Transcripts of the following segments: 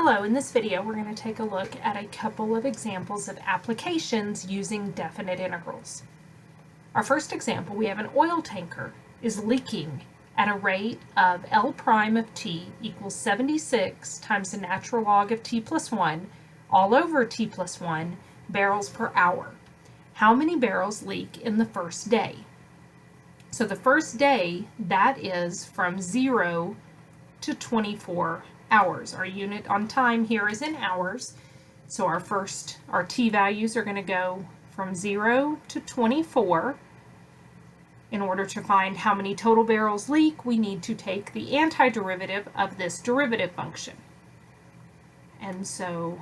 Hello, in this video we're going to take a look at a couple of examples of applications using definite integrals. Our first example, we have an oil tanker is leaking at a rate of L prime of t equals 76 times the natural log of t plus 1 all over t plus 1 barrels per hour. How many barrels leak in the first day? So the first day, that is from 0 to 24 hours. Our unit on time here is in hours. So our t values are going to go from 0 to 24. In order to find how many total barrels leak, we need to take the antiderivative of this derivative function. And so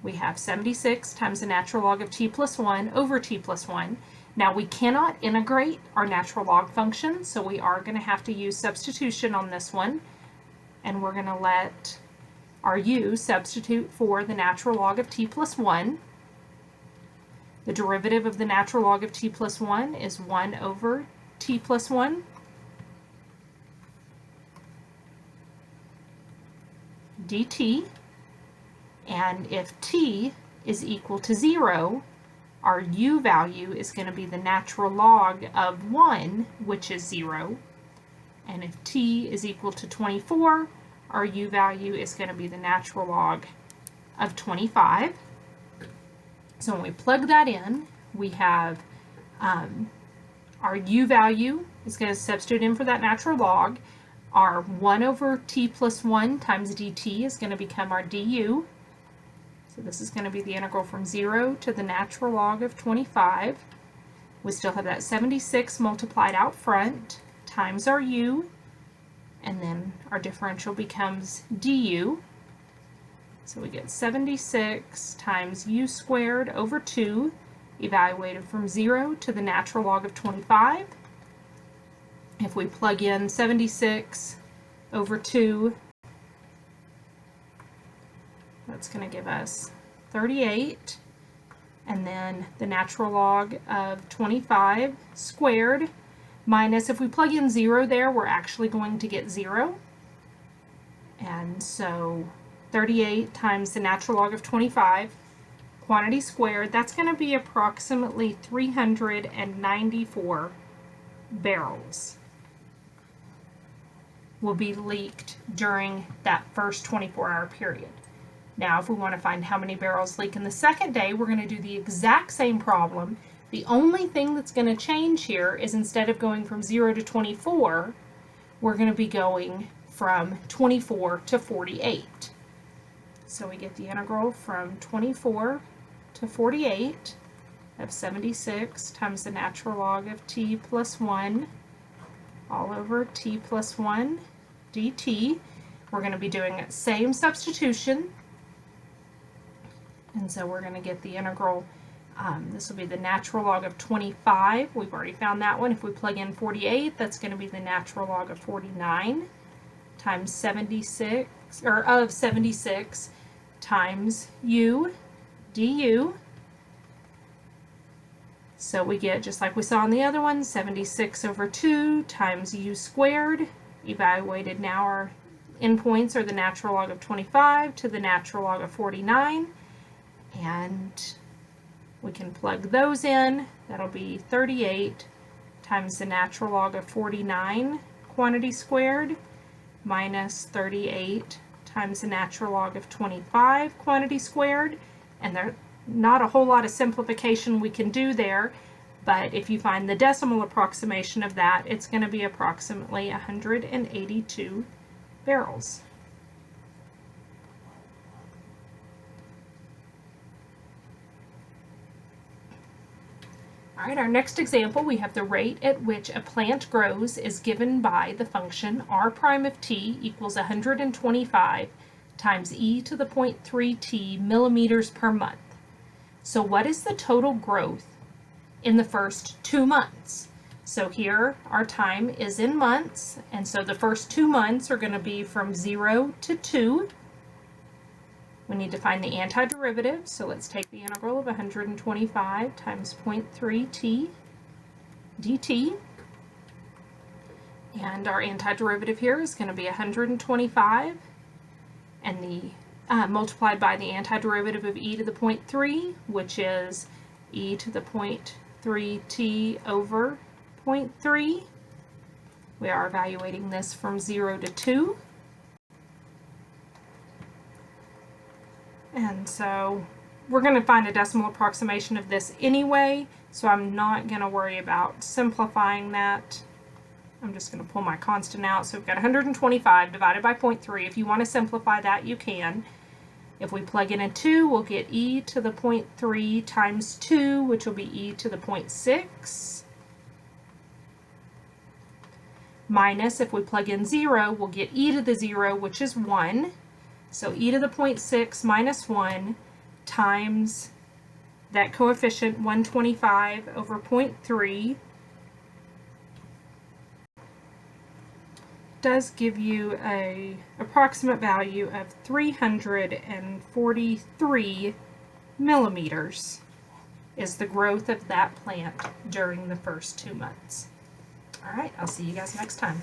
we have 76 times the natural log of t plus 1 over t plus 1. Now we cannot integrate our natural log function, so we are going to have to use substitution on this one. And we're going to let our u substitute for the natural log of t plus 1. The derivative of the natural log of t plus 1 is 1 over t plus 1. dt. And if t is equal to 0, our u value is going to be the natural log of 1, which is 0. And if t is equal to 24, our u value is going to be the natural log of 25. So when we plug that in, we have our u value is going to substitute in for that natural log. Our 1 over t plus 1 times dt is going to become our du. So this is going to be the integral from 0 to the natural log of 25. We still have that 76 multiplied out front times our u, and then our differential becomes du. So we get 76 times u squared over 2, evaluated from 0 to the natural log of 25. If we plug in 76 over 2, that's going to give us 38, and then the natural log of 25 squared minus, if we plug in 0 there, we're actually going to get 0. And so 38 times the natural log of 25, quantity squared, that's going to be approximately 394 barrels will be leaked during that first 24-hour period. Now, if we want to find how many barrels leak in the second day, we're going to do the exact same problem. The only thing that's going to change here is instead of going from 0 to 24, we're going to be going from 24 to 48. So we get the integral from 24 to 48 of 76 times the natural log of t plus 1 all over t plus 1 dt. We're going to be doing the same substitution. And so we're going to get the integral, this will be the natural log of 25. We've already found that one. If we plug in 48, that's going to be the natural log of 49 times 76, or of 76 times u du. So we get, just like we saw in the other one, 76 over 2 times u squared. Evaluated now, our endpoints are the natural log of 25 to the natural log of 49. And we can plug those in. That'll be 38 times the natural log of 49 quantity squared minus 38 times the natural log of 25 quantity squared. And there's not a whole lot of simplification we can do there, but if you find the decimal approximation of that, it's going to be approximately 182 barrels. All right, our next example, we have the rate at which a plant grows is given by the function r prime of t equals 125 times e to the 0.3 t millimeters per month. So what is the total growth in the first 2 months? So here our time is in months, and so the first 2 months are going to be from 0 to 2. We need to find the antiderivative, so let's take the integral of 125 times 0.3 t dt. And our antiderivative here is going to be 125, and the multiplied by the antiderivative of e to the 0.3, which is e to the 0.3t over 0.3. We are evaluating this from 0 to 2. And so we're going to find a decimal approximation of this anyway, so I'm not going to worry about simplifying that. I'm just going to pull my constant out. So we've got 125 divided by 0.3. If you want to simplify that, you can. If we plug in a 2, we'll get e to the 0.3 times 2, which will be e to the 0.6. Minus, if we plug in 0, we'll get e to the 0, which is 1. So e to the 0.6 minus 1 times that coefficient 125 over 0.3 does give you an approximate value of 343 millimeters is the growth of that plant during the first 2 months. All right, I'll see you guys next time.